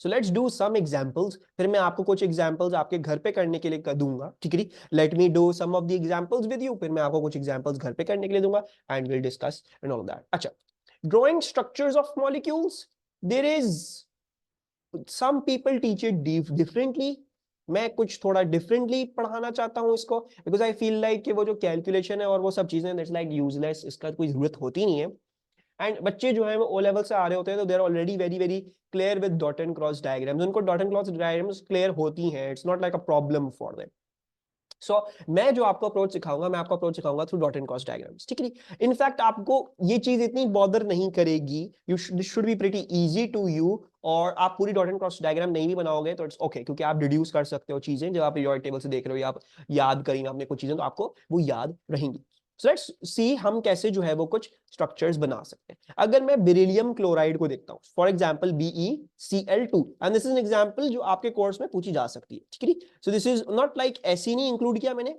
So let's do some examples, फिर मैं आपको कुछ एग्जांपल्स आपके घर पे करने के लिए दूंगा, ठीक है। Let me do some of the examples with you, फिर मैं आपको कुछ एग्जांपल्स घर पे करने के लिए दूंगा and will discuss and all that. अच्छा, drawing structures of molecules, there is some people teach it differently, मैं कुछ थोड़ा डिफरेंटली पढ़ाना चाहता हूं इसको, बिकॉज आई फील लाइक कि वो जो कैलकुलेशन है और वो सब चीजें दैट्स लाइक यूजलेस, इसका कोई जरूरत होती नहीं है। एंड बच्चे जो है वो ओ लेवल से आ रहे होते हैं तो they are already very very clear with dot and cross diagrams, उनको dot and cross diagrams clear होती हैं, it's not like a problem for them. So मैं जो आपको अप्रोच सिखाऊंगा, मैं आपको अप्रोच सिखाऊंगा through dot and cross diagrams, ठीक है। इनफैक्ट आपको ये चीज इतनी बॉदर नहीं करेगी, you should be pretty easy to you, और आप पूरी डॉट एंड क्रॉस डायग्राम नहीं भी बनाओगे तो इट्स ओके, क्योंकि आप डिड्यूस कर सकते हो चीजें, जब आप पीरियोडिक टेबल से देख रहे हो या आप याद करेंगे आपने कुछ चीजें तो आपको वो याद रहेंगी। सो लेट्स सी हम कैसे जो है वो कुछ स्ट्रक्चर्स बना सकते हैं। अगर मैं बेरिलियम क्लोराइड को देखता हूं, for example BeCl2, and this is an example जो आपके कोर्स में पूछी जा सकती है, ठीक है। सो दिस इज नॉट लाइक ऐसी नहीं इंक्लूड किया मैंने,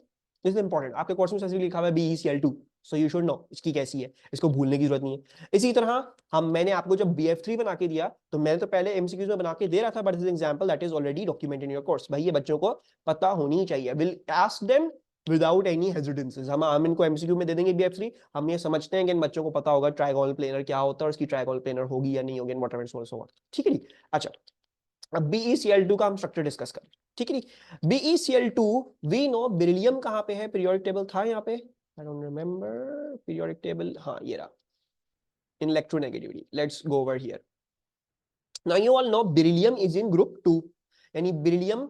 दिस इज इंपॉर्टेंट, आपके कोर्स में स्पेसिफिकली लिखा हुआ है BeCl2, so you should no इसकी कैसी है, इसको भूलने की जरूरत नहीं है। इसी तरह मैंने आपको जब BF3 बना के दिया तो मैंने तो पहले MCQs में बना के दे रहा था, but this example that is already documented in your course, भाई ये बच्चों को पता होनी चाहिए, will ask them without any hesitances. हम इनको MCQ में दे देंगे BF3, हम ये समझते हैं कि इन बच्चों को पता होगा ट्राइगोनल प्लेनर क्या होता है और उसकी ट्राइगोनल प्लेनर होगी या नहीं होगी, व्हाटएवर सो सो, ठीक है। अच्छा, अब BeCl2 का हम स्ट्रक्चर डिस्कस करें, ठीक है। BeCl2 वी नो, बेरिलियम कहां पे है, पीरियोडिक टेबल था यहाँ पे, I don't remember periodic table, हाँ ये रहा, in electronegativity, let's go over here. Now you all know beryllium is in group 2, यानी बेरिलियम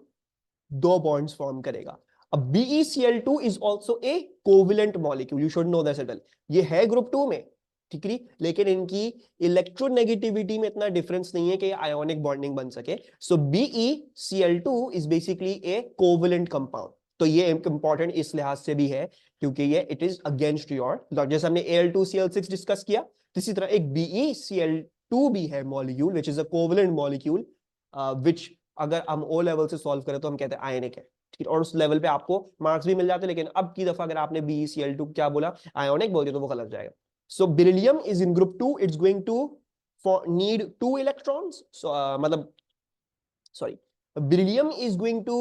दो बॉन्ड्स फॉर्म करेगा। अब BeCl2 is also a covalent molecule, you should know that as well, ये है group 2 में, ठीक है, लेकिन इनकी इलेक्ट्रोनेगेटिविटी में इतना डिफरेंस नहीं है कि आयोनिक बॉन्डिंग बन सके। सो BeCl2 is basically A covalent compound, तो ये इंपॉर्टेंट इस लिहाज से भी है क्योंकि ये इट इज अगेंस्ट योर, जैसे हमने Al2Cl6 डिस्कस किया, इसी तरह एक BeCl2 भी है molecule which is a covalent molecule, which अगर हम ओ लेवल से सॉल्व करें तो हम कहते हैं आयनिक है, ठीक है, और उस लेवल पे आपको मार्क्स भी मिल जाते हैं। लेकिन अब की दफा अगर आपने BeCl2 क्या बोला, आयोनिक बोल दिया, तो वो गलत जाएगा। So beryllium is in group 2, it's going to for need 2 electrons, मतलब sorry, beryllium is going to,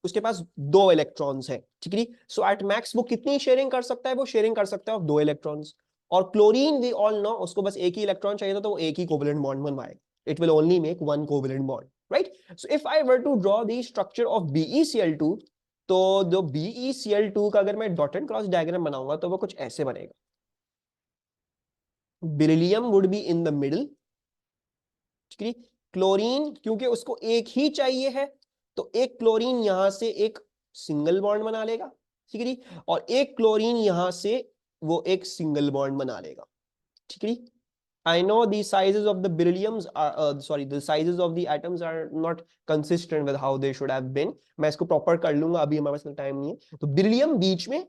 उसके पास 2 इलेक्ट्रॉन्स है, ठीक है। सो एट मैक्स वो कितनी शेयरिंग कर सकता है, वो शेयरिंग कर सकता है 2 इलेक्ट्रॉन्स। और क्लोरीन वी ऑल नो, उसको बस एक ही इलेक्ट्रॉन चाहिए था तो वो एक ही कोवेलेंट बॉन्ड बनवाएगा, it will only make 1 covalent bond, right. So if I were to draw the structure of BeCl2, तो जो BeCl2 का अगर मैं डॉट एंड क्रॉस डायग्राम बनाऊंगा तो वो कुछ ऐसे बनेगा। Beryllium would be in the middle, ठीक है। क्लोरीन क्योंकि उसको एक ही चाहिए है तो एक क्लोरीन यहां से एक सिंगल बॉन्ड बना लेगा, ठीक है, और एक क्लोरीन यहां से वो एक सिंगल बॉन्ड बना लेगा, ठीक है। I know the sizes of the berylliums are the sizes of the atoms are not consistent with how they should have been, मैं इसको प्रॉपर कर लूंगा, अभी हमारे पास टाइम नहीं है। तो बेरिलियम बीच में,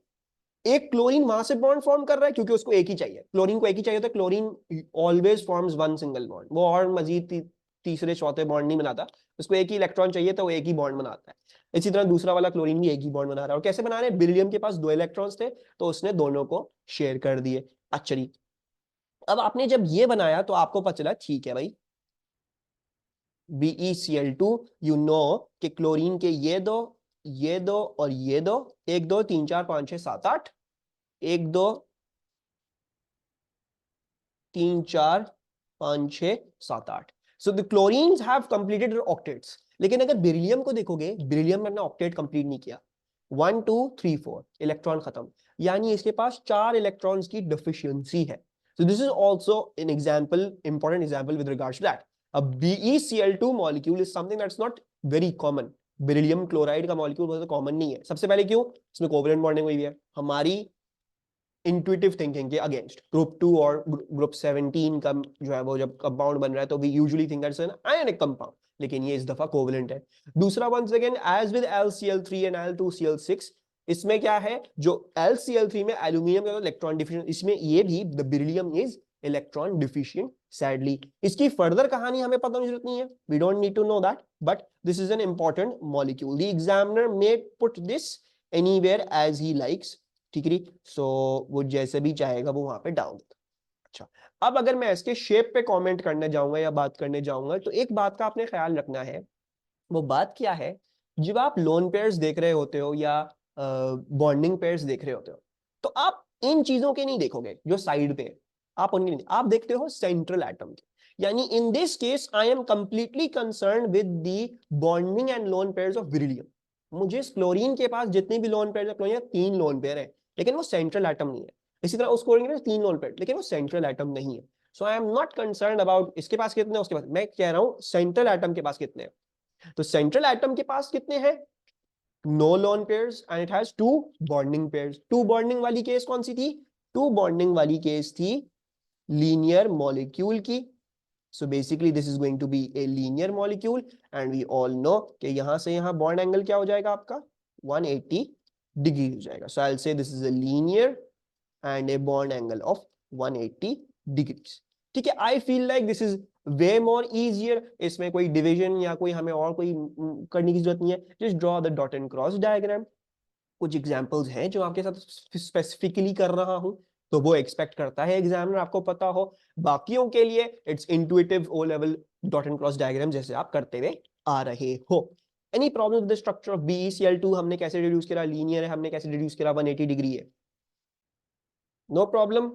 एक क्लोरीन वहां से बॉन्ड फॉर्म कर रहा है क्योंकि उसको एक ही चाहिए, क्लोरीन को एक ही चाहिए, तो chlorine always forms 1 single bond, वो और मजीद तीसरे चौथे बॉन्ड नहीं बनाता, उसको एक ही इलेक्ट्रॉन चाहिए तो वो एक ही बॉन्ड बनाता है। इसी तरह दूसरा वाला क्लोरीन भी एक ही बॉन्ड बना रहा है, और कैसे बना रहे हैं, बेरिलियम के पास 2 इलेक्ट्रॉन्स थे तो उसने दोनों को शेयर कर दिए। अच्छा, अब आपने जब ये बनाया तो आपको पता चला ठीक है भाई, BeCl2 यू नो कि क्लोरीन के ये दो, ये दो और ये दो, 1 2 3 4 5 6 7 8, 1 2 3 4 5 6 7 8, so the chlorines have completed there octets. लेकिन अगर बेरिलियम को देखोगे, बेरिलियम ने अपना ऑक्टेट कंप्लीट नहीं किया, 1 2 3 4 इलेक्ट्रॉन खत्म, यानी इसके पास 4 इलेक्ट्रॉन्स की डेफिशिएंसी है। So this is also an example, important example with regards to that. A BeCl2 molecule is something that's not very common. Beryllium chloride का मॉलिक्यूल बहुत कॉमन नहीं है, सबसे पहले क्यों, इसमें कोवेलेंट बॉन्डिंग हुई है, हमारी इंट्यूटिव थिंकिंग के अगेंस्ट। ग्रुप 2 और ग्रुप 17 का जो है वो जब कंपाउंड बन रहा है तो we usually think that's an ionic compound, लेकिन ये इस दफा कोवेलेंट है। दूसरा, once again as with LCl3 and Al2Cl6, इसमें क्या है, जो LCl3 में एल्यूमिनियम का इलेक्ट्रॉन डिफिशिएंट, इसमें ये भी the beryllium is electron deficient sadly. इसकी फर्दर कहानी हमें पता नहीं, जरूरत नहीं है, we don't need to know that, but this is an important molecule, the examiner may put this anywhere as he likes, ठीक है। सो वो जैसे भी चाहेगा वो वहां पे डाल देता। अच्छा, अब अगर मैं इसके शेप पे कमेंट करने जाऊंगा या बात करने जाऊंगा, तो एक बात का आपने ख्याल रखना है। वो बात क्या है, जब आप लोन पेयर्स देख रहे होते हो या बॉन्डिंग पेयर्स देख रहे होते हो, तो आप इन चीजों के नहीं देखोगे जो साइड पे है, आप उनके नहीं, आप देखते हो सेंट्रल एटम के। यानी in this case I am completely concern with the bonding and lone pairs of beryllium. मुझे इस क्लोरीन के पास जितने भी लोन पेयर है, क्लोरीन 3 लोन पेयर है, लेकिन वो सेंट्रल एटम नहीं है। इसी तरह उस क्लोरीन के पास 3 लोन पेयर, लेकिन वो सेंट्रल एटम नहीं है। So I am not concern about इसके पास कितने, उसके पास, मैं कह रहा हूं सेंट्रल एटम के पास कितने हैं। तो सेंट्रल एटम के पास कितने हैं, no lone pairs and it has 2 bonding pairs. 2 bonding वाली केस कौन सी थी, 2 बॉन्डिंग वाली केस थी लीनियर मॉलिक्यूल की। So basically this is going to be a linear molecule and we all know कि यहां से यहां बॉन्ड एंगल क्या हो जाएगा आपका, 180 डिग्री हो जाएगा। So I will say this is a linear and a bond angle of 180 degrees. ठीक है, I feel like this is way more easier. इसमें कोई डिवीजन या कोई हमें और कोई करने की जरूरत नहीं है। Just draw the dot and cross diagram. कुछ एग्जांपल्स हैं जो आपके साथ स्पेसिफिकली कर रहा हूं, तो वो एक्सपेक्ट करता है एग्जामिनर आपको पता हो। बाकियों के लिए it's intuitive O level dot and cross diagram जैसे आप करते हुए आ रहे हो। Any problem with the structure of BeCl2? हमने कैसे डिड्यूस करा, लीनियर है, हमने कैसे डिड्यूस करा, 180 डिग्री है, नो प्रॉब्लम।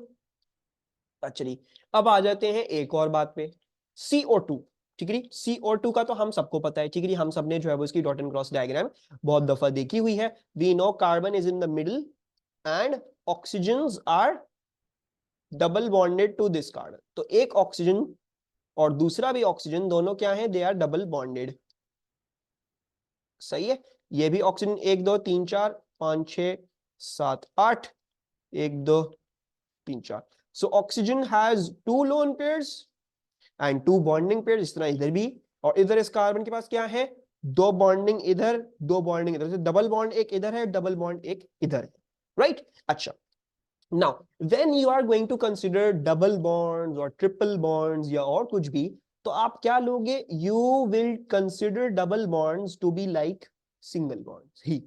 अच्छा जी, अब आ जाते हैं एक और बात पे, CO2। ठीक है, CO2 का तो हम सबको पता है। ठीक है, हम सबने जो है वो इसकी डॉट एंड क्रॉस डायग्राम बहुत दफा देखी हुई है। We know carbon is in the middle and oxygens are double bonded to this carbon. तो एक ऑक्सीजन और दूसरा भी ऑक्सीजन, दोनों क्या है, दे आर डबल बॉन्डेड। सही है, ये भी oxygen 1 2 3 4 5 6 7 8, 1 2 3 4। So oxygen has 2 loan pairs and 2 bonding pairs, इस तरह इधर भी। और इधर इस कार्बन के पास क्या है, 2 बॉन्डिंग इधर, 2 बॉन्डिंग इधर, डबल बॉन्ड एक इधर है, डबल बॉन्ड एक इधर है, राइट। अच्छा, now when you are going to consider double bonds और ट्रिपल बॉन्ड्स या और कुछ भी, तो आप क्या लोगे, you will consider double bonds to be like single bonds ही।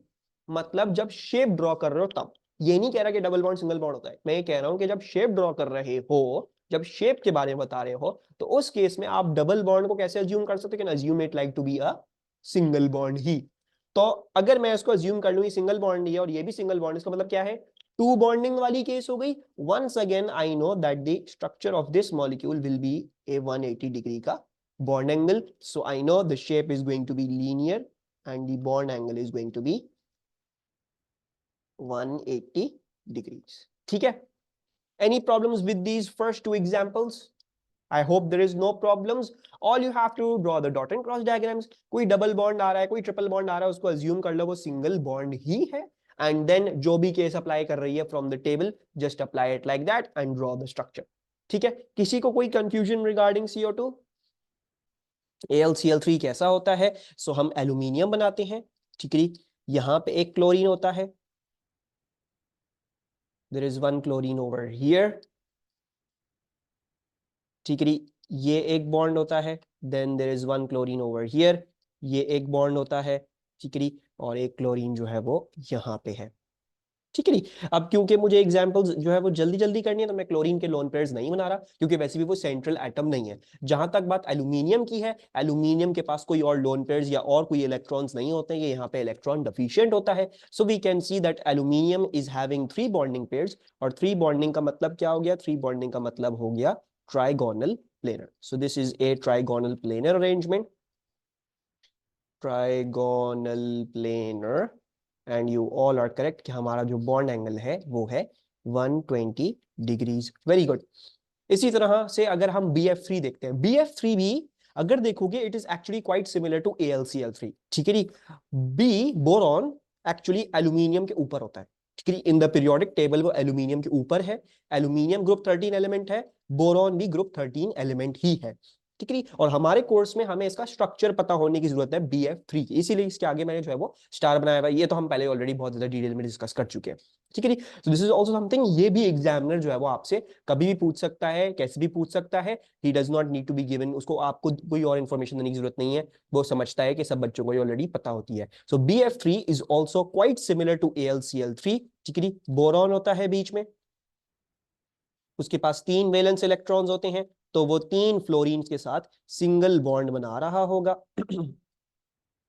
मतलब जब शेप ड्रॉ कर रहे हो तब, ये नहीं कह रहा कि डबल बॉन्ड सिंगल बॉन्ड होता है, मैं ये कह रहा हूं कि जब शेप ड्रॉ कर रहे हो, जब शेप के बारे में बता रहे हो, तो उस केस में आप डबल बॉन्ड को कैसे अज्यूम कर सकते हो, can assume it like to be a single bond ही। तो अगर मैं इसको अज्यूम कर लूं सिंगल बॉन्ड ही है और ये भी सिंगल बॉन्ड, इसका मतलब क्या है, 2 बॉन्डिंग वाली केस हो गई। Once again I know that the structure of this molecule will be a 180 degree का bond angle. So I know the shape is going to be linear and the bond angle is going to be 180 degrees. ठीक है, any problems with these first 2 examples? I hope there is no problems. All you have to draw the dot and cross diagrams. कोई double bond आ रहा है, कोई triple bond आ रहा है, उसको assume कर लो वो सिंगल बॉन्ड ही है। एंड देन जो भी केस अप्लाई कर रही है from the table, just apply it like that and draw the structure. ठीक है, किसी को कोई कंफ्यूजन रिगार्डिंग CO2? AlCl3 कैसा होता है, सो हम एल्यूमिनियम बनाते हैं। ठीक है, यहां पे एक क्लोरीन होता है, there is one chlorine over here। ठीक है, ये एक बॉन्ड होता है, then there is one chlorine over here, ये एक बॉन्ड होता है। ठीक है, और एक क्लोरीन जो है वो यहाँ पे है। ठीक है, अब क्योंकि मुझे एग्जांपल्स जो है वो जल्दी जल्दी करनी है, तो मैं क्लोरीन के लोन पेयर्स नहीं बना रहा, क्योंकि वैसे भी वो सेंट्रल एटम नहीं है। जहां तक बात एल्यूमिनियम की है, एल्यूमिनियम के पास कोई और लोन पेयर्स या और कोई इलेक्ट्रॉन्स नहीं होते हैं, ये यहाँ पे इलेक्ट्रॉन डेफिशिएंट होता है। So we can see that aluminium is having 3 bonding pairs. और 3 बॉन्डिंग का मतलब क्या हो गया, 3 बॉन्डिंग का मतलब हो गया trigonal planar. So this is a trigonal planar arrangement, trigonal planar, and you all are correct कि हमारा जो बॉन्ड एंगल है वो है 120 डिग्रीज। Very good. इसी तरह से अगर हम BF3 देखते हैं, BF3 भी अगर देखोगे it is actually quite similar to AlCl3। ठीक है, बी बोरॉन एक्चुअली एल्यूमिनियम के ऊपर होता है। ठीक है, इन द पीरियोडिक टेबल वो एल्यूमिनियम के ऊपर है। एल्यूमिनियम ग्रुप 13 एलिमेंट है, बोरॉन भी ग्रुप 13 एलिमेंट ही है। ठीक है, और हमारे कोर्स में हमें इसका स्ट्रक्चर पता होने की जरूरत है BF3 की, इसीलिए इसके आगे मैंने जो है वो स्टार बनाया हुआ है। ये तो हम पहले ऑलरेडी बहुत ज्यादा डिटेल में डिस्कस कर चुके हैं। ठीक है, तो दिस इज आल्सो समथिंग, ये भी एग्जामिनर जो है वो आपसे कभी भी पूछ सकता है, कैसे भी पूछ सकता है। He does not need to be given, उसको आपको कोई और इन्फॉर्मेशन देने की जरूरत नहीं है, वो समझता है कि सब बच्चों को ऑलरेडी पता होती है। So BF3 is also quite similar to AlCl3। ठीक है, बोरॉन होता है बीच में, उसके पास 3 वैलेंस इलेक्ट्रॉन्स होते हैं, तो वो 3 फ्लोरीन्स के साथ सिंगल बॉन्ड बना रहा होगा।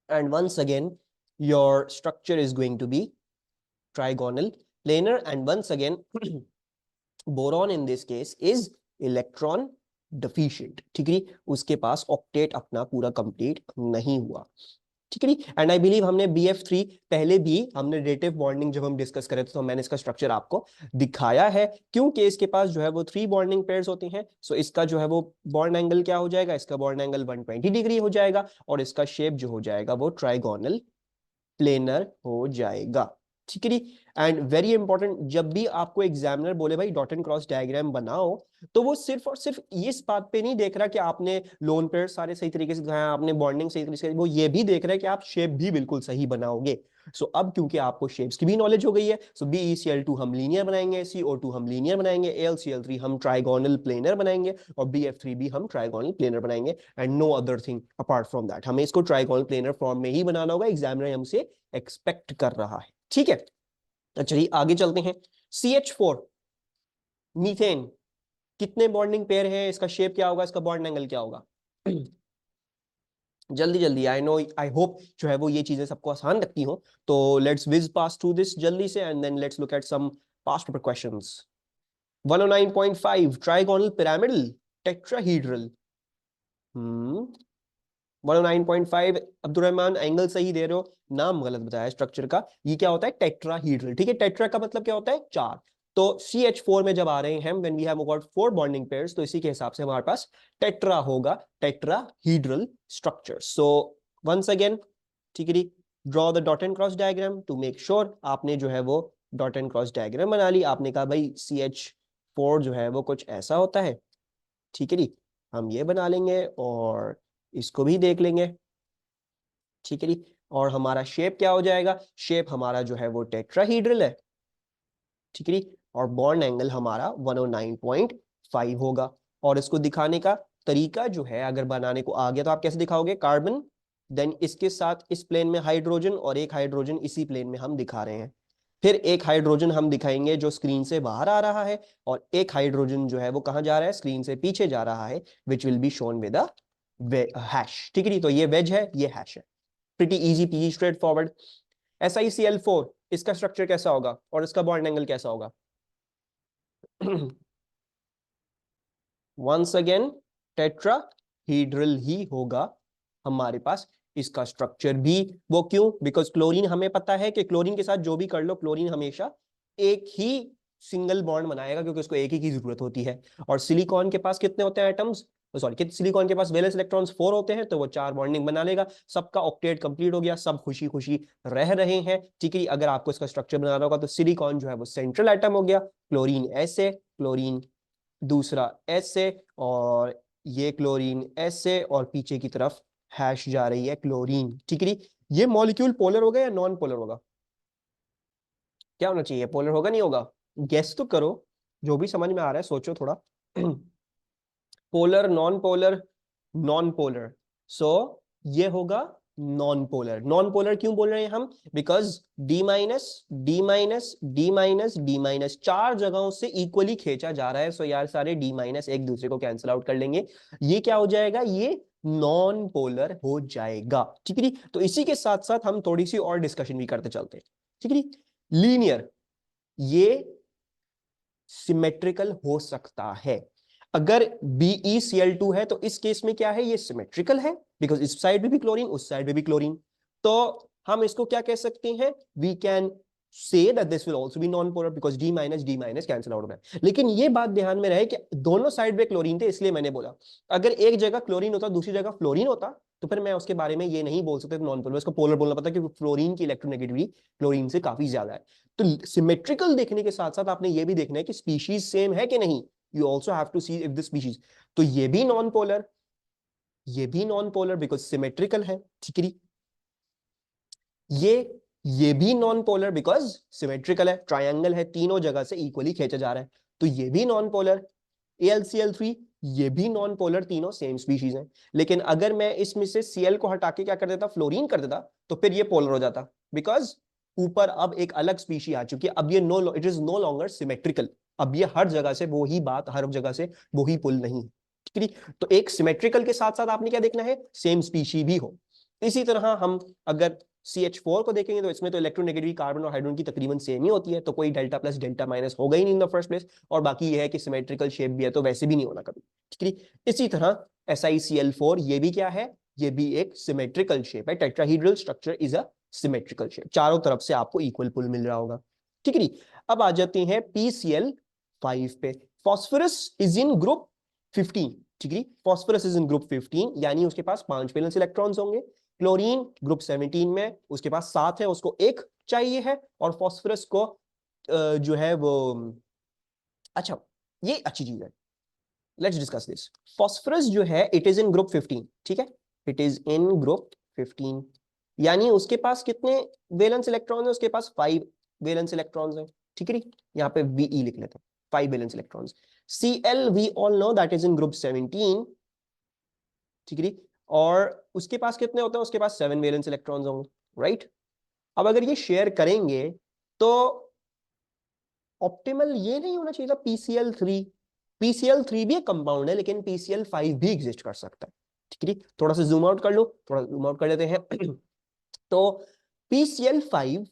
And once again your structure is going to be trigonal planar, and once again boron in this case is electron deficient, ठीक है, उसके पास ऑक्टेट अपना पूरा कंप्लीट नहीं हुआ, ठीक है। एंड आई बिलीव हमने BF3 पहले भी हमने रेटिव बॉन्डिंग जब हम डिस्कस करे तो मैंने इसका स्ट्रक्चर आपको दिखाया है, क्योंकि इसके पास जो है वो 3 बॉन्डिंग पेयर्स होते हैं। सो इसका जो है वो बॉन्ड एंगल क्या हो जाएगा, इसका बॉन्ड एंगल 120 डिग्री हो जाएगा, और इसका शेप जो हो जाएगा वो ट्राइगोनल प्लेनर हो जाएगा, ठीक है। एंड वेरी इंपॉर्टेंट, जब भी आपको एग्जामिनर बोले भाई डॉट एंड क्रॉस डायग्राम बनाओ, तो वो सिर्फ और सिर्फ इस बात पे नहीं देख रहा कि आपने लोन पेयर सारे सही तरीके से दिखाया, आपने बॉन्डिंग सही तरीके से, वो ये भी देख रहा है कि आप शेप भी बिल्कुल सही बनाओगे। सो अब क्योंकि आपको शेप्स की भी नॉलेज हो गई है, सो BeCl2 हम लीनियर बनाएंगे, CO2 हम लीनियर बनाएंगे, AlCl3 हम ट्राइगोनल प्लेनर बनाएंगे, और BF3 भी हम ट्राइगोनल प्लेनर बनाएंगे, and no other thing apart from that. हमें इसको ट्राइगोनल प्लेनर फॉर्म में ही बनाना होगा, एग्जामिनर हमसे एक्सपेक्ट कर रहा है, ठीक है। अच्छा जी आगे चलते हैं। CH4 मीथेन, कितने बॉन्डिंग पेयर है, इसका शेप क्या होगा, इसका बॉन्ड एंगल क्या होगा? जल्दी जल्दी, आई नो आई होप जो है वो ये चीजें सबको आसान लगती हो, तो let's whizz past through this जल्दी से, and then let's look at some past paper questions. 109.5 trigonal pyramidal tetrahedral. 109.5 Abdul Rahman angle सही दे रहे हो, नाम गलत बताया स्ट्रक्चर का। ये क्या होता है, टेट्राहीड्रल, ठीक है। टेट्रा का मतलब क्या होता है, 4। तो CH4 में जब आ रहे हैं when we have got 4 bonding pairs, तो इसी के हिसाब से हमारे पास टेट्रा होगा, tetrahedral structure. So once again, ठीक है, draw the dot and cross diagram to make sure आपने जो है वो डॉट एंड क्रॉस डायग्राम बना ली। आपने कहा भाई CH4 जो है वो कुछ ऐसा होता है, ठीक है जी, हम ये बना लेंगे और इसको भी देख लेंगे, ठीक है जी। और हमारा शेप क्या हो जाएगा, शेप हमारा जो है वो टेट्राहीड्रल है, ठीक है जी। और बॉन्ड एंगल हमारा 109.5 होगा। और इसको दिखाने का तरीका जो है, अगर बनाने को आ गया तो आप कैसे दिखाओगे, कार्बन, देन इसके साथ इस प्लेन में हाइड्रोजन, और एक हाइड्रोजन इसी प्लेन में हम दिखा रहे हैं। फिर एक हाइड्रोजन हम दिखाएंगे जो स्क्रीन से बाहर आ रहा है, और एक हाइड्रोजन जो है वो कहां जा रहा है, स्क्रीन से पीछे जा रहा है, which will be shown with a hash, ठीक है। तो ये वेज है, ये हैश है, pretty easy PG straight forward. SiCl4 इसका स्ट्रक्चर कैसा होगा और इसका बॉन्ड एंगल कैसा होगा? वंस अगेन टेट्राहीड्रल ही होगा हमारे पास, इसका स्ट्रक्चर भी। वो क्यों, बिकॉज क्लोरीन हमें पता है कि क्लोरीन के साथ जो भी कर लो, क्लोरीन हमेशा एक ही सिंगल बॉन्ड बनाएगा, क्योंकि उसको एक ही की जरूरत होती है। और सिलिकॉन के पास कितने होते हैं एटम्स, सॉरी सिलिकॉन के पास वैलेंस इलेक्ट्रॉन्स 4 होते हैं, तो वो 4 बॉन्डिंग बना लेगा, सबका ऑक्टेट कंप्लीट हो गया, सब खुशी खुशी रह रहे हैं, ठीक है। अगर आपको इसका स्ट्रक्चर बनाना होगा तो सिलिकॉन जो है वो सेंट्रल एटम हो गया, क्लोरीन ऐसे, क्लोरीन दूसरा ऐसे, और ये क्लोरीन ऐसे, और पीछे की तरफ हैश जा रही है क्लोरीन, ठीक है। ये मॉलिक्यूल पोलर होगा या नॉन पोलर होगा, क्या होना चाहिए, पोलर होगा नहीं होगा, गेस तो करो, जो भी समझ में आ रहा है सोचो थोड़ा। Polar, non polar, non polar, so ये होगा नॉन पोलर। नॉन पोलर क्यों बोल रहे हैं हम, because D minus, D minus, D minus, D minus 4 जगहों से इक्वली खींचा जा रहा है। सो यार सारे D माइनस एक दूसरे को कैंसिल आउट कर लेंगे, ये क्या हो जाएगा, ये नॉन पोलर हो जाएगा, ठीक है। तो इसी के साथ साथ हम थोड़ी सी और डिस्कशन भी करते चलते हैं, ठीक है। लीनियर, ये सिमेट्रिकल हो सकता है। अगर BeCl2 है तो इस केस में क्या है, ये सिमेट्रिकल है, बिकॉज इस साइड में भी क्लोरीन, उस साइड में भी क्लोरीन। तो हम इसको क्या कह सकते हैं, we can say that this will also be non-polar because D minus cancel out हो रहा है। लेकिन ये बात ध्यान में रहे कि दोनों साइड में क्लोरीन थे, इसलिए मैंने बोला अगर एक जगह क्लोरीन होता दूसरी जगह फ्लोरीन होता, तो फिर मैं उसके बारे में ये नहीं बोल सकता नॉन पोलर, इसको पोलर बोलना पड़ता, क्योंकि फ्लोरीन की इलेक्ट्रोनेगेटिविटी क्लोरीन से काफी ज्यादा है। तो सिमेट्रिकल देखने के साथ साथ आपने ये भी देखना है कि स्पीशीज सेम है कि नहीं, you also have to see if the species, तो ये भी नॉन पोलर, ये भी नॉन पोलर बिकॉज सिमेट्रिकल है, ठीक है। ये भी नॉन पोलर बिकॉज सिमेट्रिकल है, ट्रायंगल है, तीनों जगह से इक्वली खींचा जा रहा है, तो ये भी नॉन पोलर। AlCl3 ये भी नॉन पोलर, तीनों सेम स्पीशीज हैं। लेकिन अगर मैं इसमें से Cl को हटा के क्या कर देता, फ्लोरीन कर देता, तो फिर ये पोलर हो जाता, बिकॉज ऊपर अब एक अलग स्पीशी आ चुकी है, अब ये it is no longer symmetrical, अब ये हर जगह से वो ही बात, हर जगह से वो ही पुल नहीं है, ठीक है। तो एक सिमेट्रिकल के साथ साथ आपने क्या देखना है, सेम स्पीशी भी हो। इसी तरह हम अगर CH4 को देखेंगे तो इसमें तो इलेक्ट्रोनेगेटिविटी कार्बन और हाइड्रोजन की तकरीबन सेम ही होती है, तो कोई डेल्टा प्लस डेल्टा माइनस होगा ही नहीं इन द फर्स्ट प्लेस। और बाकी ये है कि सिमेट्रिकल शेप भी है तो वैसे भी नहीं होना कभी, ठीक है। इसी तरह SiCl4 ये भी क्या है, ये भी एक सिमेट्रिकल शेप है। Tetrahedral structure is a symmetrical shape, चारों तरफ से आपको इक्वल पुल मिल रहा होगा, ठीक है। अब आ जाते हैं PCl5 पे। फॉस्फोरस इज इन ग्रुप 15, ठीक है। फॉस्फोरस इज इन ग्रुप 15, यानी उसके पास 5 वैलेंस इलेक्ट्रॉन्स होंगे। क्लोरीन ग्रुप 17 में, उसके पास 7 है, उसको 1 चाहिए है। और फॉस्फोरस को जो है वो, अच्छा ये अच्छी चीज है, लेट्स डिस्कस दिस। फॉस्फोरस जो है इट इज इन ग्रुप 15, ठीक है, इट इज इन ग्रुप 15, यानी उसके पास कितने वैलेंस इलेक्ट्रॉन है, उसके पास 5 वैलेंस इलेक्ट्रॉन्स है, ठीक है। यहाँ पे Ve लिख लेते हैं, 5 valence electrons. Cl we all know that is in group 17, ठीक है। और उसके पास कितने होते हैं, उसके पास 7 वैलेंस इलेक्ट्रॉन्स होंगे, राइट। अब अगर ये शेयर करेंगे तो ऑप्टिमल ये नहीं होना चाहिए था PCl3। PCl3 भी एक कंपाउंड है, लेकिन PCl5 भी एग्जिस्ट कर सकता है, ठीक है। थोड़ा सा जूम आउट कर लो, थोड़ा जूम आउट कर लेते हैं तो PCl5,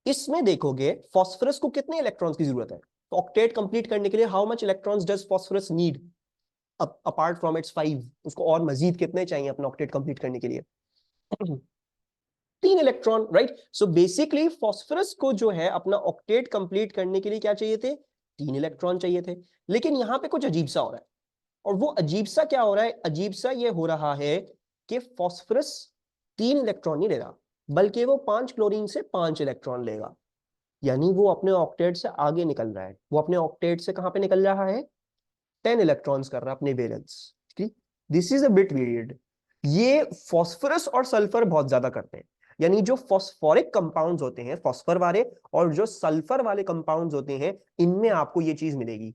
इसमें देखोगे फॉस्फोरस को कितने इलेक्ट्रॉन्स की जरूरत है, तो ऑक्टेट कंप्लीट करने के लिए how much electrons does phosphorus need apart from its 5, उसको और मजीद कितने चाहिए अपना ऑक्टेट कंप्लीट करने के लिए 3 electron, right. So basically phosphorus को जो है अपना ऑक्टेट कंप्लीट करने के लिए क्या चाहिए थे, 3 इलेक्ट्रॉन चाहिए थे। लेकिन यहां पे कुछ अजीब सा हो रहा है, और वो अजीब सा क्या हो रहा है, अजीब सा ये हो रहा है कि फॉस्फोरस 3 इलेक्ट्रॉन नहीं ले रहा, बल्कि वो 5 क्लोरीन से 5 इलेक्ट्रॉन लेगा। यानी वो अपने ऑक्टेट से आगे निकल रहा है, वो अपने ऑक्टेट से कहां पे निकल रहा है, 10 इलेक्ट्रॉन्स कर रहा है अपने वैलेंस, ठीक। This is a bit weird. ये फॉस्फोरस और सल्फर बहुत ज्यादा करते हैं, यानी जो फॉस्फोरिक कंपाउंड्स होते हैं फॉस्फर वाले, और जो सल्फर वाले कंपाउंड्स होते हैं, इनमें आपको ये चीज मिलेगी,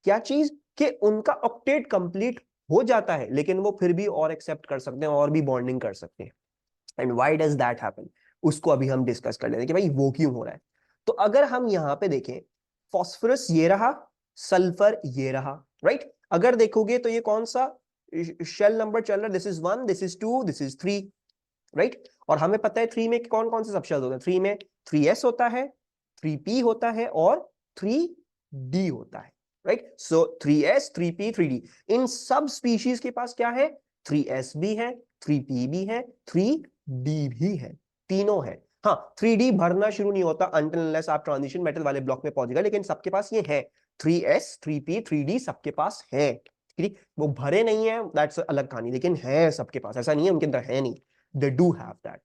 क्या चीज, कि उनका ऑक्टेट कंप्लीट हो जाता है, लेकिन वो फिर भी और एक्सेप्ट कर सकते हैं, और भी बॉन्डिंग कर सकते हैं। And why does that happen, उसको अभी हम डिस्कस कर लेते हैं कि भाई वो क्यों हो रहा है। तो अगर हम यहां पे देखें, फॉस्फोरस ये रहा, सल्फर ये रहा, राइट। अगर देखोगे तो ये कौन सा शेल नंबर चल रहा है, this is 1, this is 2, this is 3, right. और हमें पता है 3 में कौन कौन से सबशेल्स होते हैं, 3 में 3s होता है, 3p होता है और 3d होता है, राइट। सो 3s 3p 3d, इन सब स्पीशीज के पास क्या है, 3s भी है, 3p भी है, 3d भी है, तीनों है। हाँ, 3d भरना शुरू नहीं होता until unless आप ट्रांजिशन मेटल वाले ब्लॉक में पहुंच गए, लेकिन सबके पास ये है, 3s 3p 3d सबके पास है, ठीक है। वो भरे नहीं है, दैट्स अलग कहानी, लेकिन है सबके पास, ऐसा नहीं है उनके अंदर है नहीं, they do have that.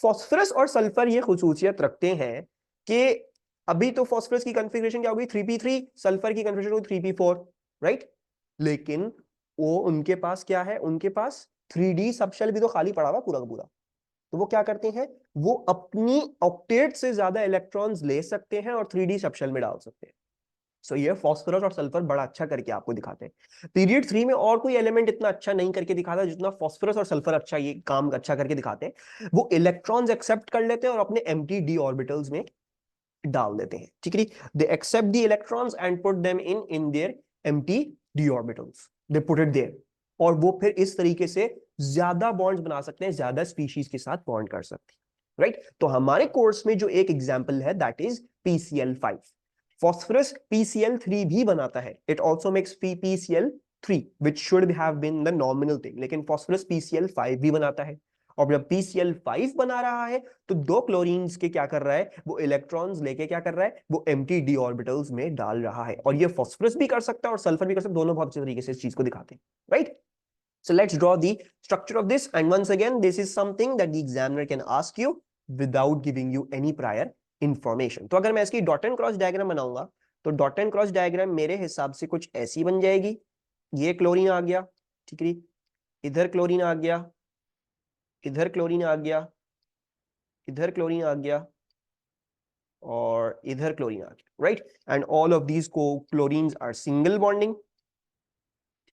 Phosphorus और सल्फर ये खुसूसियत रखते हैं कि अभी तो फॉस्फोरस की कॉन्फ़िगरेशन क्या होगी, 3p3, सल्फर की कॉन्फ़िगरेशन होगी 3p4, राइट। लेकिन वो उनके पास क्या है, उनके पास 3d सबशेल भी तो खाली पड़ा हुआ पूरा का पूरा। तो वो क्या करते हैं, वो अपनी ऑक्टेट से ज्यादा इलेक्ट्रॉन्स ले सकते हैं और 3d सबशेल में डाल सकते हैं। सो ये फॉस्फोरस और सल्फर बड़ा अच्छा करके आपको दिखाते हैं। पीरियड 3 में और कोई एलिमेंट इतना अच्छा नहीं करके दिखाता जितना फॉस्फोरस और सल्फर अच्छा ये काम अच्छा करके दिखाते हैं। वो इलेक्ट्रॉन्स एक्सेप्ट कर लेते हैं और अपने एम्प्टी डी ऑर्बिटल्स में डाल देते हैं, ठीक है। They accept the electrons and put them in their empty D orbitals, they put it there, और वो फिर इस तरीके से ज्यादा बॉन्ड्स बना सकते हैं, ज्यादा स्पीशीज के साथ बॉन्ड कर सकते हैं, राइट। तो हमारे कोर्स में जो एक एग्जांपल है that is PCl5। Phosphorus PCl3 भी बनाता है, it also makes PCl3 which should have been the nominal thing, लेकिन फॉस्फोरस PCl5 भी बनाता है। और जब PCl5 बना रहा है तो 2 क्लोरीन्स के क्या कर रहा है, वो इलेक्ट्रॉन्स लेके क्या कर रहा है, वो एम्प्टी डी ऑर्बिटल्स में डाल रहा है। और ये फॉस्फोरस भी कर सकता है और सल्फर भी कर सकता है, दोनों बहुत अच्छे तरीके से इस चीज को दिखाते हैं, right. So let's draw the structure of this, and once again this is something that the examiner can ask you without giving you any prior information. तो अगर मैं इसकी डॉट एंड क्रॉस डायग्राम बनाऊंगा तो डॉट एंड क्रॉस डायग्राम मेरे हिसाब से कुछ ऐसी बन जाएगी, ये क्लोरीन आ गया, ठीक है, इधर क्लोरीन आ गया, इधर क्लोरीन आ गया, इधर क्लोरीन आ गया, और इधर क्लोरीन आ गया, right. And all of these को क्लोरीन्स आर सिंगल बॉन्डिंग,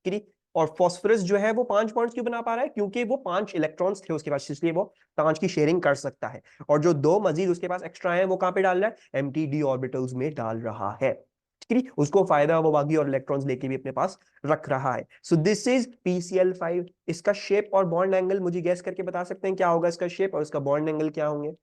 ठीक है। और फॉस्फोरस जो है वो 5 बॉन्ड्स क्यों बना पा रहा है, क्योंकि वो 5 इलेक्ट्रॉन्स थे उसके पास, इसलिए वो 5 की शेयरिंग कर सकता है। और जो 2 मजीद उसके पास एक्स्ट्रा है वो कहां पे डाल रहा है, एम्प्टी डी ऑर्बिटल्स में डाल रहा है, ठीक है, उसको फायदा वो बाकी और इलेक्ट्रॉन्स लेके भी अपने पास रख रहा है। सो दिस इज PCl5। इसका शेप और बॉन्ड एंगल मुझे गैस करके बता सकते हैं क्या होगा इसका शेप और इसका बॉन्ड एंगल क्या होंगे?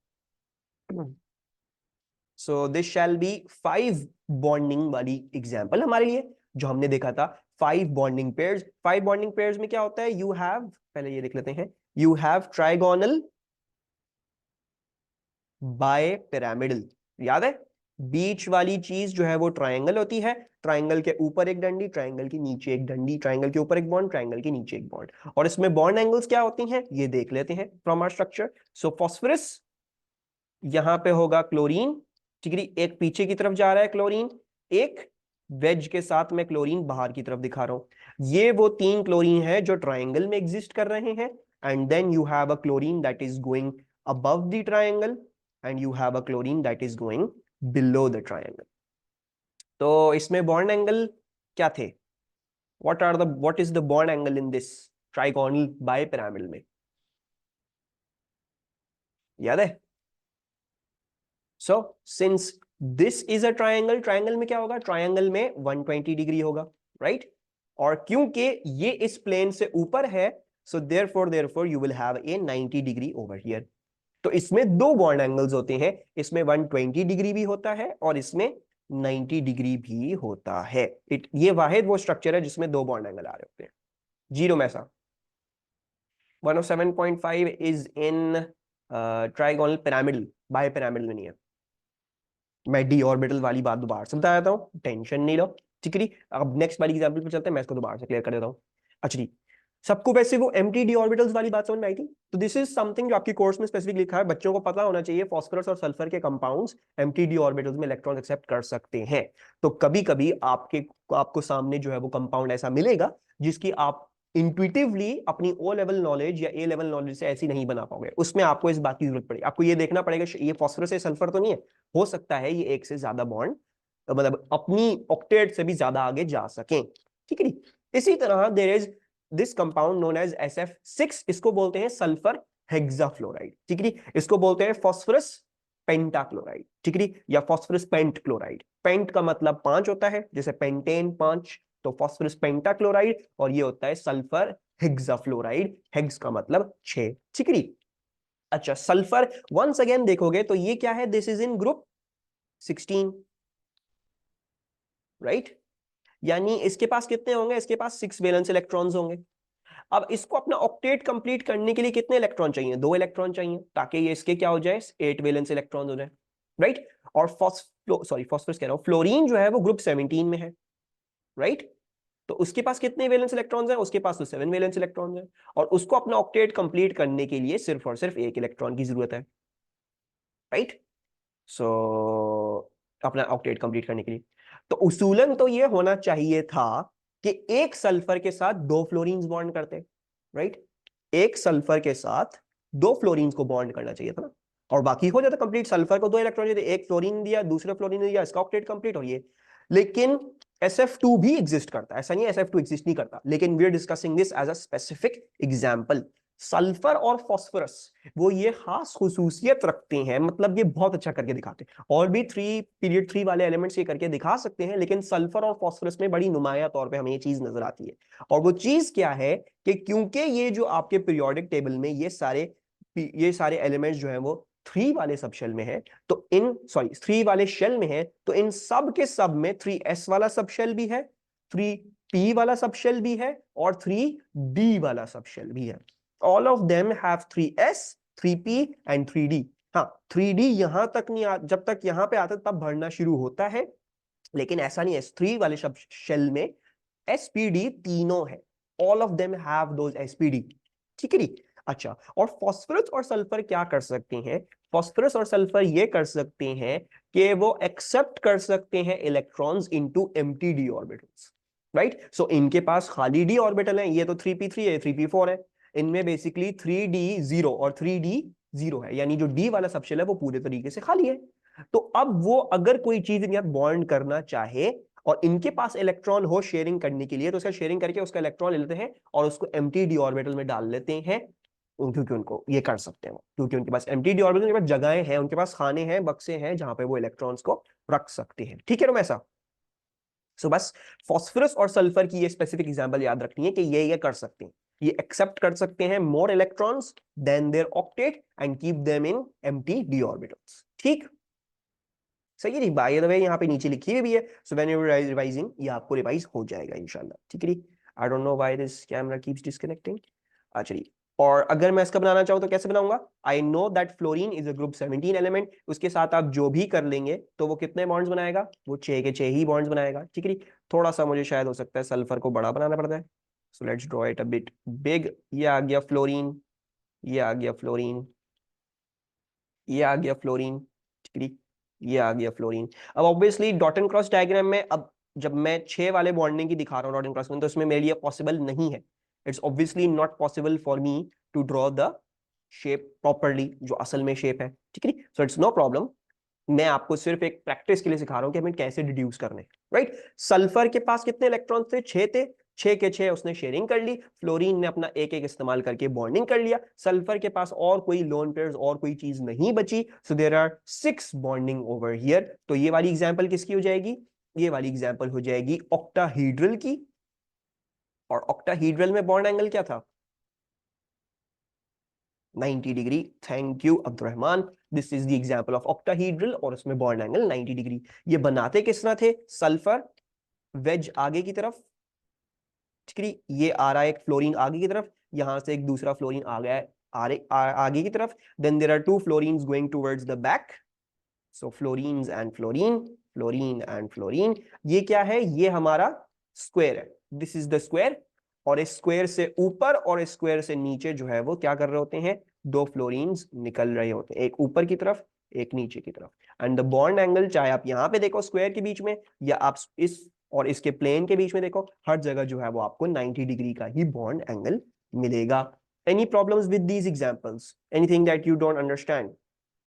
So this shall be 5 bonding वाली एग्जांपल हमारे लिए जो हमने देखा था। 5 बॉन्डिंग पेयर्स। 5 बॉन्डिंग पेयर्स में क्या होता है? यू हैव, पहले ये देख लेते हैं, you have trigonal bipyramidal. याद है, बीच वाली चीज जो है वो ट्रायंगल होती है। ट्रायंगल के ऊपर एक डंडी, ट्रायंगल के नीचे एक डंडी, ट्रायंगल के ऊपर एक बॉन्ड, ट्रायंगल के नीचे एक बॉन्ड। और इसमें बॉन्ड एंगल्स क्या होती हैं ये देख लेते हैं from our structure. So phosphorus यहां पे होगा क्लोरीन, ठीक है, एक पीछे की तरफ जा रहा है क्लोरीन, एक वेज के साथ में क्लोरीन बाहर की तरफ दिखा रहा हूं। ये वो 3 क्लोरीन है जो ट्रायंगल में एग्जिस्ट कर रहे हैं। And then you have a chlorine that is going above the triangle and you have a chlorine that is going below the triangle. तो इसमें बॉन्ड एंगल क्या थे? what is the bond angle in this trigonal bipyramidal में? याद है? So since this is a triangle, triangle में क्या होगा? ट्रायंगल में 120 डिग्री होगा, राइट? और क्योंकि ये इस प्लेन से ऊपर है, so therefore you will have a 90 degree over here. तो इसमें 2 बॉन्ड एंगल्स होते हैं, इसमें 120 डिग्री भी होता है और इसमें 90 डिग्री भी होता है। ये वाहिद वो स्ट्रक्चर है जिसमें 2 बॉन्ड एंगल आ रहे होते हैं। जीरो में ऐसा 107.5 is in trigonal pyramidal, bipyramidal में नहीं है। मैं डी ऑर्बिटल वाली बात दोबारा से बता देता हूँ, टेंशन नहीं लो, ठीक है। अब नेक्स्ट वाली एग्जांपल पे चलते हैं, मैं इसको दोबारा से क्लियर कर देता हूँ। अच्छा जी, सबको वैसे वो एम्प्टी डी ऑर्बिटल्स वाली बात समझ में आई थी? तो दिस इज समथिंग जो आपकी कोर्स में स्पेसिफिक लिखा है, बच्चों को पता होना चाहिए। फास्फोरस और सल्फर के कंपाउंड्स एम्प्टी डी ऑर्बिटल्स में इलेक्ट्रॉन एक्सेप्ट कर सकते हैं। तो कभी कभी आपको सामने जो है वो कंपाउंड ऐसा मिलेगा जिसकी आप इंट्यूटिवली अपनी ओ लेवल नॉलेज या ए लेवल नॉलेज से ऐसी नहीं बना पाओगे, उसमें आपको इस बात की जरूरत पड़ेगी। आपको ये देखना पड़ेगा ये फास्फोरस से सल्फर तो नहीं है, हो सकता है ये एक से ज्यादा बॉन्ड मतलब अपनी ऑक्टेट से भी ज्यादा आगे जा सकें, ठीक है। इसी तरह there is this compound known as SF6, इसको बोलते हैं सल्फर हेक्साफ्लोराइड, ठीक है। इसको बोलते हैं फास्फोरस पेंटाक्लोराइड, ठीक है, या फास्फोरस पेंट क्लोराइड। पेंट का मतलब 5 होता है, जैसे पेंटेन 5, तो फास्फोरस पेंटाक्लोराइड, और ये होता है सल्फर हेक्साफ्लोराइड, हेक्स का मतलब 6, ठीक है। अच्छा, सल्फर वंस अगेन देखोगे तो ये क्या है? This is in group 16, right? यानी इसके पास कितने होंगे? इसके पास 6 वैलेंस इलेक्ट्रॉन्स होंगे। अब इसको अपना ऑक्टेट कंप्लीट करने के लिए कितने इलेक्ट्रॉन चाहिए? 2 इलेक्ट्रॉन चाहिए, ताकि ये इसके क्या हो जाए? 8 वैलेंस इलेक्ट्रॉन हो जाए, राइट? और फॉस्फोरस कह रहा हूं, फ्लोरीन जो है वो ग्रुप 17 में है, राइट? तो उसके पास कितने वैलेंस इलेक्ट्रॉन्स हैं? उसके पास तो 7 वैलेंस इलेक्ट्रॉन्स हैं, और उसको अपना ऑक्टेट कंप्लीट करने के लिए सिर्फ और सिर्फ 1 इलेक्ट्रॉन की जरूरत है, राइट? सो अपना ऑक्टेट कंप्लीट करने के लिए तो उसूलन तो ये होना चाहिए था कि एक सल्फर के साथ 2 फ्लोरीन्स बॉन्ड करते, राइट? एक सल्फर के साथ 2 फ्लोरीन्स को बॉन्ड करना चाहिए था ना, और बाकी हो जाता कंप्लीट। सल्फर को 2 इलेक्ट्रॉन दिए, एक फ्लोरीन दिया, दूसरा फ्लोरीन दिया, इसका ऑक्टेट कंप्लीट हो ये। लेकिन SF2 भी एग्जिस्ट करता है, ऐसा नहीं है SF2 एग्जिस्ट नहीं करता, लेकिन we are discussing this as a specific example. Sulphur और फास्फोरस वो ये खास खुसूसियत रखते हैं, मतलब ये बहुत अच्छा करके दिखाते हैं। और भी पीरियड 3 वाले एलिमेंट्स ये करके दिखा सकते हैं, लेकिन सल्फर और फास्फोरस में बड़ी नुमाया तौर पे हमें ये चीज नजर आती है। और वो चीज क्या है कि क्योंकि ये जो आपके पीरियोडिक टेबल में ये सारे एलिमेंट्स जो है वो 3 वाले सब शेल में है, तो इन 3 वाले शेल में है, तो इन सब के सब में 3s वाला सब शेल भी है, 3p वाला सब शेल भी है, और 3d वाला सब शेल भी है। All of them have 3s, 3p and 3d। हाँ, 3d यहां तक नहीं जब तक यहां पे आता तब भरना शुरू होता है, लेकिन ऐसा नहीं है। S3 वाले सब शेल में SPD तीनों है। All of them have those SPD, ठीक है। अच्छा, और फास्फोरस और सल्फर क्या कर सकते हैं? फास्फोरस और सल्फर ये कर सकते हैं कि वो एक्सेप्ट कर सकते हैं electrons into empty D orbitals, right? So इनके पास खाली डी ऑर्बिटल है, ये तो 3p3 है, 3p4 है। इनमें बेसिकली 3d0 और 3d0 है, यानी जो डी वाला सबशेल है वो पूरे तरीके से खाली है। तो अब वो अगर कोई चीज बॉन्ड करना चाहे और इनके पास इलेक्ट्रॉन हो शेयरिंग करने के लिए, तो उसका शेयरिंग करके उसका इलेक्ट्रॉन ले लेते हैं और उसको एम्प्टी डी ऑर्बिटल में डाल लेते हैं, क्योंकि उनको ये कर सकते हैं, क्योंकि उनके पास एम्प्टी डी ऑर्बिटल, उनके पास जगहें हैं, उनके पास खाने हैं, बक्से हैं जहां पे वो इलेक्ट्रॉन्स को रख सकते हैं, ठीक है ना? ऐसा सो बस फॉस्फोरस और सल्फर की ये स्पेसिफिक एग्जांपल याद रखनी है कि ये कर सकते हैं, ये एक्सेप्ट कर सकते हैं more electrons than their octet and keep them in empty D orbitals. ठीक, सही है जी। बाय द वे यहाँ पे नीचे लिखी हुई भी है, सो व्हेन यू रिवाइजिंग ये आपको रिवाइज हो जाएगा इंशाल्लाह। ठीक है जी। I don't know why this camera keeps disconnecting. अच्छा जी, और अगर मैं इसका बनाना चाहूँ तो कैसे बनाऊंगा? आई know that fluorine is a group 17 element, उसके साथ आप जो भी कर लेंगे तो वो कितने बॉन्ड्स बनाएगा? वो 6 के 6 ही बॉन्ड्स बनाएगा। ठीक है जी। थोड़ा सा मुझे शायद हो सकता है सल्फर को बड़ा बनाना पड़ता है, so let's draw it a bit big. ये आ गया फ्लोरीन, ये आ गया फ्लोरीन, ये आ गया फ्लोरीन। ठीक है जी, ये आ गया फ्लोरीन। अब obviously dot and cross diagram में अब जब मैं 6 वाले बॉन्डिंग की दिखा रहा हूँ डॉट एंड क्रॉस में, तो इसमें मेरे लिए पॉसिबल नहीं है। It's obviously not possible for me to draw the shape properly, जो असल में शेप है। ठीक है, सो इट्स नो प्रॉब्लम। मैं आपको सिर्फ एक प्रैक्टिस के लिए सिखा रहा हूं कि हमें कैसे डिड्यूस करने, राइट। सल्फर के पास कितने इलेक्ट्रॉन थे? 6 थे, 6 के 6 उसने शेयरिंग कर ली। फ्लोरीन ने अपना एक एक इस्तेमाल करके बॉन्डिंग कर लिया। सल्फर के पास और कोई लोन पेयर्स और कोई चीज नहीं बची, so there are 6 bonding over here. तो ये वाली एग्जांपल किसकी हो जाएगी? ये वाली एग्जांपल हो जाएगी ऑक्टाहीड्रल की। और ऑक्टाहीड्रल में बॉन्ड एंगल क्या था? 90 degree. Thank you Abdurrahman. This is the example of octahedral और उसमें बॉन्ड एंगल 90 डिग्री। ये बनाते किस तरह थे? सल्फर वेज आगे की तरफ, ठीक है, ये आ रहा है एक फ्लोरीन आगे की तरफ, यहां से एक दूसरा फ्लोरीन आ गया है आगे की तरफ। Then there are two fluorines going towards the back, so fluorines and fluorine, fluorine and fluorine. ये क्या है? ये हमारा स्क्वायर है, दिस इज द स्क्वायर। और इस स्क्वायर से ऊपर और इस स्क्वायर से नीचे जो है वो क्या कर रहे होते हैं? दो फ्लोरीन्स निकल रहे होते हैं, एक ऊपर की तरफ एक नीचे की तरफ। एंड द बॉन्ड एंगल, चाहे आप यहां पे देखो स्क्वायर के बीच में, या आप इस और इसके प्लेन के बीच में देखो, हर जगह जो है वो आपको 90 डिग्री का ही बॉन्ड एंगल मिलेगा। Any problems with these examples? Anything that you don't understand?